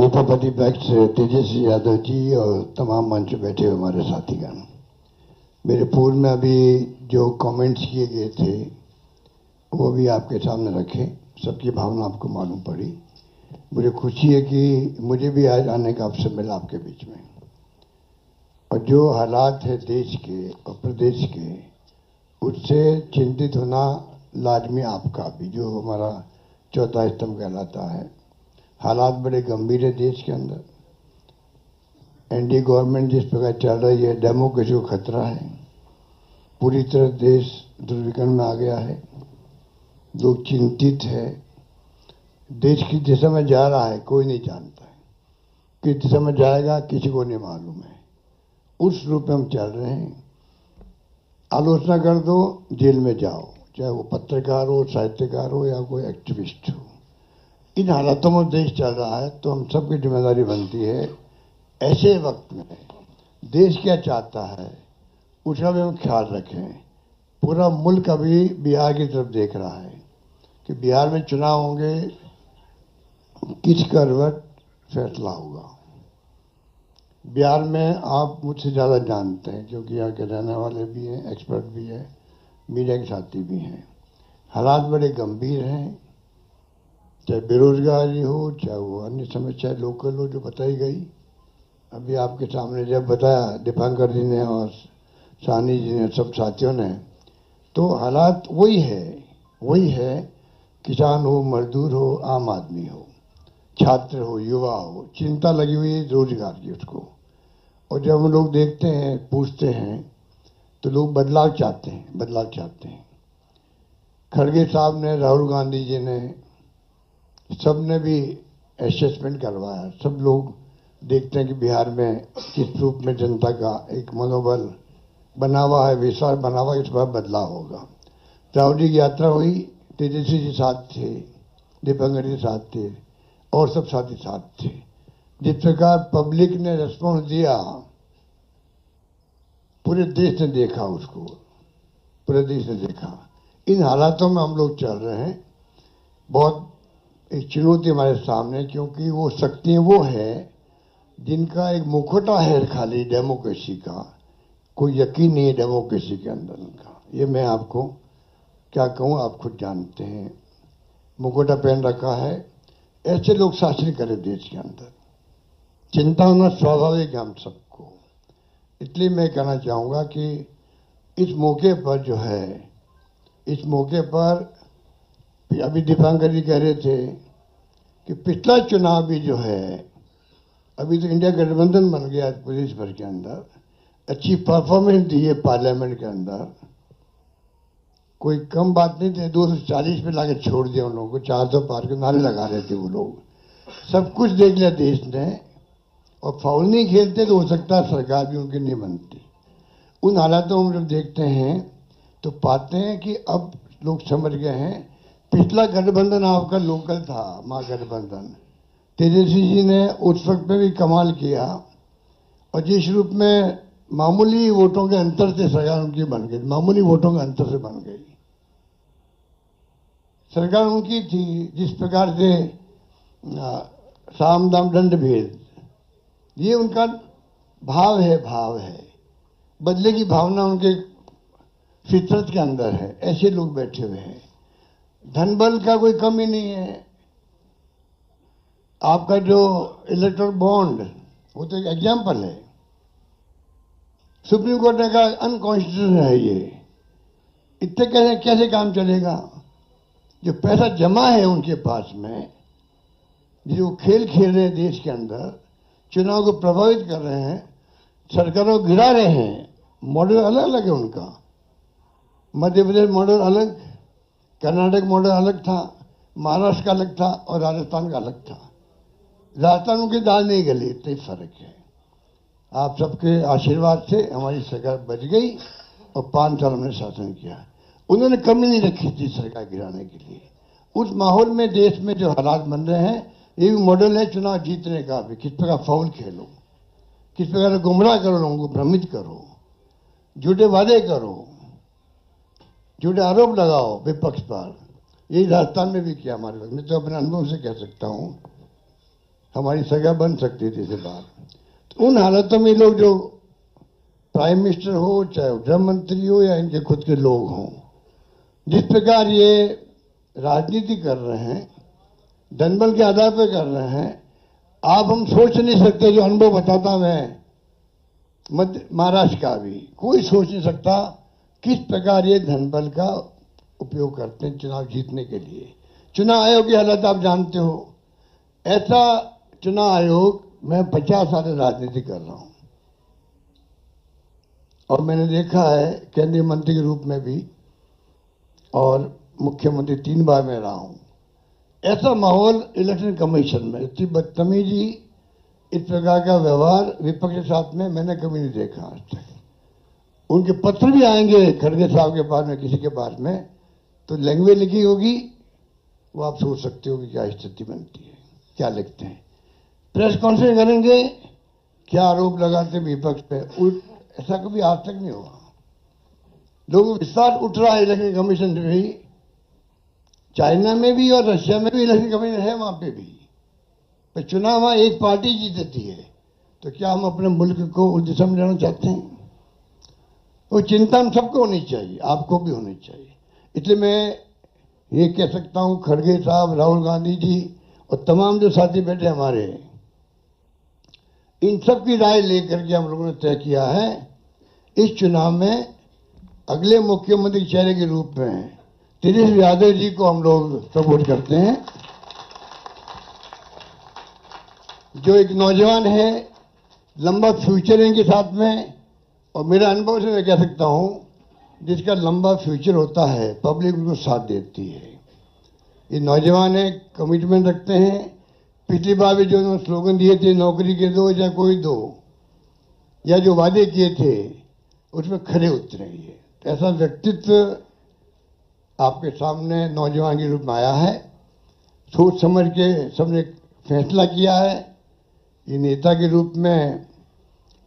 उपपति pact Tejashwi Yadav ji और तमाम मंच पे बैठे हुए हमारे साथीगण, मेरे पूर्व में अभी जो कमेंट्स किए गए थे वो भी आपके सामने रखे। सबकी भावना आपको मालूम पड़ी। मुझे खुशी है कि मुझे भी आज आने का अवसर मिला आपके बीच में। और जो हालात है देश के और प्रदेश के, उससे चिंतित होना लाजमी आपका भी, जो हमारा चौथा स्तंभ कहलाता है। हालात बड़े गंभीर है देश के अंदर। एनडीए गवर्नमेंट जिस प्रकार चल रही है, डेमोक्रेसी को खतरा है। पूरी तरह देश दुर्विकरण में आ गया है। लोग चिंतित है। देश किस दिशा में जा रहा है कोई नहीं जानता है। किस दिशा में जाएगा किसी को नहीं मालूम है। उस रूप में हम चल रहे हैं। आलोचना कर दो, जेल में जाओ, चाहे वो पत्रकार हो, साहित्यकार हो या कोई एक्टिविस्ट हो। इन हालातों में देश चल रहा है, तो हम सबकी जिम्मेदारी बनती है ऐसे वक्त में देश क्या चाहता है उसका भी हम ख्याल रखें। पूरा मुल्क अभी बिहार की तरफ देख रहा है कि बिहार में चुनाव होंगे, किस करवट फैसला होगा। बिहार में आप मुझसे ज़्यादा जानते हैं क्योंकि यहाँ के रहने वाले भी हैं, एक्सपर्ट भी हैं, मीडिया के साथी भी हैं। हालात बड़े गंभीर हैं, चाहे बेरोजगारी हो, चाहे वो अन्य समस्या लोकल हो जो बताई गई। अभी आपके सामने जब बताया दीपांकर जी ने और सानी जी ने, सब साथियों ने, तो हालात वही है। किसान हो, मजदूर हो, आम आदमी हो, छात्र हो, युवा हो, चिंता लगी हुई है रोजगार की उसको। और जब हम लोग देखते हैं, पूछते हैं, तो लोग बदलाव चाहते हैं। खड़गे साहब ने, राहुल गांधी जी ने, सब ने भी असेसमेंट करवाया। सब लोग देखते हैं कि बिहार में किस रूप में जनता का एक मनोबल बना हुआ है, विश्वास बना हुआ है, इस बार बदलाव होगा। राहुल जी की यात्रा हुई, तेजस्वी जी साथ थे, दीपांकर जी साथ थे और सब साथी साथ थे। जिस प्रकार पब्लिक ने रिस्पॉन्स दिया, पूरे देश ने देखा उसको, पूरे देश ने देखा। इन हालातों में हम लोग चल रहे हैं। बहुत एक चुनौती हमारे सामने, क्योंकि वो शक्तियां वो है जिनका एक मुखौटा है खाली डेमोक्रेसी का। कोई यकीन नहीं है डेमोक्रेसी के अंदर उनका। ये मैं आपको क्या कहूँ, आप खुद जानते हैं। मुखौटा पहन रखा है। ऐसे लोग शासन करें देश के अंदर, चिंता होना स्वाभाविक है हम सबको। इसलिए मैं कहना चाहूँगा कि इस मौके पर जो है, इस मौके पर अभी दीपांकर जी कह रहे थे कि पिछला चुनाव भी जो है, अभी तो इंडिया गठबंधन बन गया प्रदेश भर के अंदर, अच्छी परफॉर्मेंस दी है पार्लियामेंट के अंदर। कोई कम बात नहीं थी। 240 पे लाके छोड़ दिया उन लोगों को, 400 पार के नारे लगा रहे थे वो लोग। सब कुछ देख लिया देश ने, और फाउल नहीं खेलते तो हो सकता है सरकार भी उनकी नहीं बनती। उन हालातों में जब देखते हैं तो पाते हैं कि अब लोग समझ गए हैं। पिछला गठबंधन आपका लोकल था, महागठबंधन। तेजस्वी जी ने उस वक्त में भी कमाल किया, और जिस रूप में मामूली वोटों के अंतर से सरकार उनकी बन गई, मामूली वोटों के अंतर से बन गई सरकार उनकी थी। जिस प्रकार से साम दाम दंड भेद, ये उनका भाव है। बदले की भावना उनके फितरत के अंदर है। ऐसे लोग बैठे हुए हैं। धन बल का कोई कमी नहीं है। आपका जो इलेक्टोरल बॉन्ड, वो तो एक एग्जाम्पल है। सुप्रीम कोर्ट ने कहा अनकॉन्स्टिट्यूशनल है ये। इतने कैसे काम चलेगा? जो पैसा जमा है उनके पास में, जो खेल खेल रहे हैं देश के अंदर, चुनाव को प्रभावित कर रहे हैं, सरकारों को गिरा रहे हैं। मॉडल अलग अलग है उनका। मध्य प्रदेश मॉडल अलग, कर्नाटक मॉडल अलग था, महाराष्ट्र का अलग था और राजस्थान का अलग था। राजस्थान उनकी दाल नहीं गली, इतना फर्क है। आप सबके आशीर्वाद से हमारी सरकार बच गई और 5 साल हमने शासन किया। उन्होंने कमी नहीं रखी थी सरकार गिराने के लिए। उस माहौल में देश में जो हालात बन रहे हैं, ये भी मॉडल है चुनाव जीतने का भी। किस प्रकार फाउल खेलो, किस प्रकार गुमराह करो, लोगों को भ्रमित करो, झूठे वादे करो, झूठे आरोप लगाओ विपक्ष पर। यही राजस्थान में भी किया हमारे लोग। मैं तो अपने अनुभव से कह सकता हूँ। हमारी सगा बन सकती थी इसे बात। तो उन हालातों में लोग जो प्राइम मिनिस्टर हो, चाहे गृह मंत्री हो या इनके खुद के लोग हों, जिस प्रकार ये राजनीति कर रहे हैं, धनबल के आधार पर कर रहे हैं, आप हम सोच नहीं सकते। जो अनुभव बताता मैं मध्य महाराष्ट्र का भी, कोई सोच नहीं सकता किस प्रकार ये धनबल का उपयोग करते हैं चुनाव जीतने के लिए। चुनाव आयोग की हालत आप जानते हो। ऐसा चुनाव आयोग, मैं 50 साल राजनीति कर रहा हूं और मैंने देखा है केंद्रीय मंत्री के रूप में भी और मुख्यमंत्री 3 बार में रहा हूं। ऐसा माहौल इलेक्शन कमीशन में, इतनी बदतमीजी, इस प्रकार का व्यवहार विपक्ष के साथ में मैंने कभी नहीं देखा आज तक। उनके पत्र भी आएंगे खड़गे साहब के पास में, किसी के पास में, तो लैंग्वेज लिखी होगी, वो आप सोच सकते हो कि क्या स्थिति बनती है, क्या लिखते हैं। प्रेस कॉन्फ्रेंस करेंगे, क्या आरोप लगाते विपक्ष पे, ऐसा कभी आज तक नहीं हुआ। लोगों को विश्वास उठ रहा है इलेक्शन कमीशन से भी। चाइना में भी और रशिया में भी इलेक्शन कमीशन है, वहां पे भी। पर चुनाव वहां एक पार्टी जीतती है, तो क्या हम अपने मुल्क को उस दिशा में जाना चाहते हैं? वो चिंता हम सबको होनी चाहिए, आपको भी होनी चाहिए। इसलिए मैं ये कह सकता हूं, खड़गे साहब, राहुल गांधी जी और तमाम जो साथी बैठे हमारे, इन सब की राय लेकर के हम लोगों ने तय किया है इस चुनाव में अगले मुख्यमंत्री चेहरे के रूप में तेजस्वी यादव जी को हम लोग सपोर्ट करते हैं, जो एक नौजवान है, लंबा फ्यूचर है इनके साथ में। और मेरा अनुभव से मैं कह सकता हूं, जिसका लंबा फ्यूचर होता है, पब्लिक उनको साथ देती है। ये नौजवान है, कमिटमेंट रखते हैं। पिछली बार भी जो स्लोगन दिए थे, नौकरी के दो या कोई दो, या जो वादे किए थे उसमें खरे उतरे। ये ऐसा व्यक्तित्व आपके सामने नौजवान के रूप में आया है। सोच समझ के सबने फैसला किया है। ये नेता के रूप में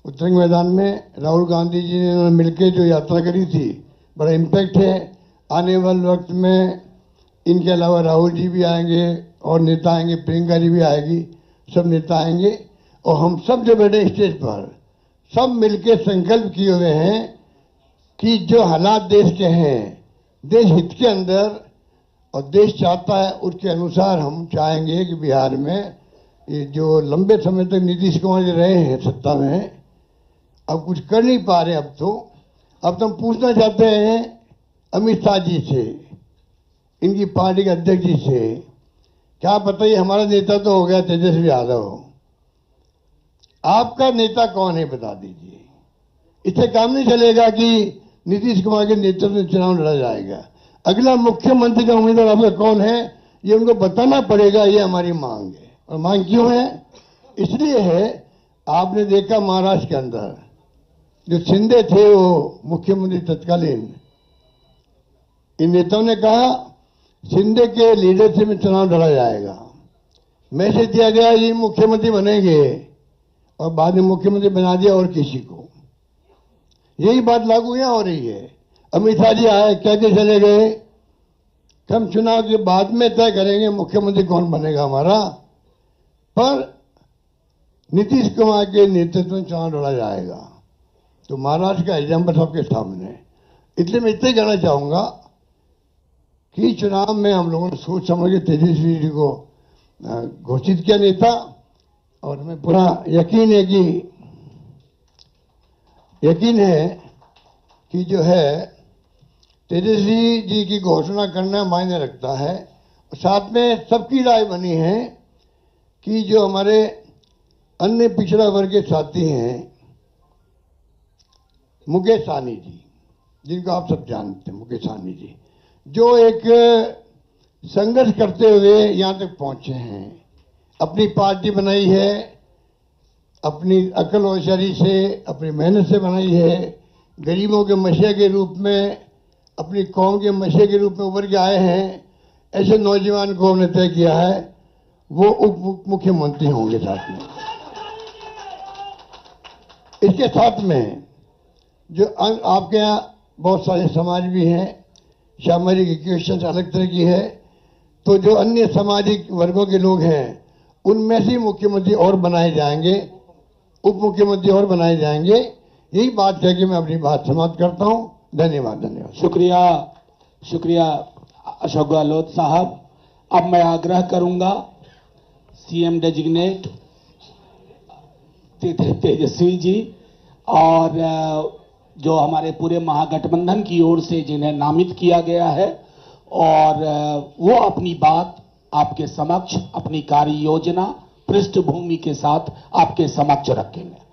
उत्तरंग मैदान में राहुल गांधी जी ने मिलकर जो यात्रा करी थी, बड़ा इम्पैक्ट है। आने वाले वक्त में इनके अलावा राहुल जी भी आएंगे और नेता आएंगे, प्रियंका जी भी आएगी, सब नेता आएंगे। और हम सब जो बैठे स्टेज पर, सब मिलकर संकल्प किए हुए हैं कि जो हालात देश के हैं, देश हित के अंदर और देश चाहता है उसके अनुसार हम चाहेंगे कि बिहार में ये जो लंबे समय तक नीतीश कुमार जी रहे हैं सत्ता में, अब कुछ कर नहीं पा रहे। अब तो हम पूछना चाहते हैं अमित शाह जी से, इनकी पार्टी के अध्यक्ष जी से, क्या बताइए, हमारा नेता तो हो गया तेजस्वी यादव, आपका नेता कौन है बता दीजिए। इससे काम नहीं चलेगा कि नीतीश कुमार के नेतृत्व में चुनाव लड़ा जाएगा। अगला मुख्यमंत्री का उम्मीदवार आपका कौन है, ये उनको बताना पड़ेगा। ये हमारी मांग है। और मांग क्यों है? इसलिए है, आपने देखा महाराष्ट्र के अंदर जो शिंदे थे, वो मुख्यमंत्री तत्कालीन, इन नेताओं ने कहा शिंदे के लीडरशिप में चुनाव लड़ा जाएगा। मैसेज दिया गया ये मुख्यमंत्री बनेंगे, और बाद में मुख्यमंत्री बना दिया और किसी को। यही बात लागू यहां हो रही है। अमित शाह जी आए, कह के चले गए कि हम चुनाव के बाद में तय करेंगे मुख्यमंत्री कौन बनेगा हमारा, पर नीतीश कुमार के नेतृत्व में चुनाव लड़ा जाएगा। तो महाराष्ट्र का एग्जाम्पल सबके सामने। इसलिए मैं इतना कहना चाहूंगा कि चुनाव में हम लोगों ने सोच समझ के तेजस्वी जी को घोषित किया नेता, और हमें पूरा यकीन है कि जो है तेजस्वी जी की घोषणा करना मायने रखता है। साथ में सबकी राय बनी है कि जो हमारे अन्य पिछड़ा वर्ग के साथी हैं, मुकेश सहनी जी, जिनको आप सब जानते हैं, मुकेश सहनी जी, जो एक संघर्ष करते हुए यहाँ तक पहुंचे हैं, अपनी पार्टी बनाई है, अपनी अकल होशियारी से, अपनी मेहनत से बनाई है, गरीबों के मसीहा के रूप में, अपनी कौम के मसीहा के रूप में उभर के आए हैं। ऐसे नौजवान को हमने तय किया है वो उप मुख्यमंत्री होंगे। साथ में इसके साथ में जो आपके यहाँ बहुत सारे समाज भी हैं, सामाजिक इक्वेशन अलग तरह की है, तो जो अन्य सामाजिक वर्गों के लोग हैं उनमें से मुख्यमंत्री और बनाए जाएंगे, उप मुख्यमंत्री और बनाए जाएंगे। यही बात कह के मैं अपनी बात समाप्त करता हूं। धन्यवाद। धन्यवाद। शुक्रिया, शुक्रिया अशोक गहलोत साहब। अब मैं आग्रह करूंगा सीएम डेजिग्नेट तेजस्वी जी और जो हमारे पूरे महागठबंधन की ओर से जिन्हें नामित किया गया है, और वो अपनी बात आपके समक्ष, अपनी कार्य योजना पृष्ठभूमि के साथ आपके समक्ष रखेंगे।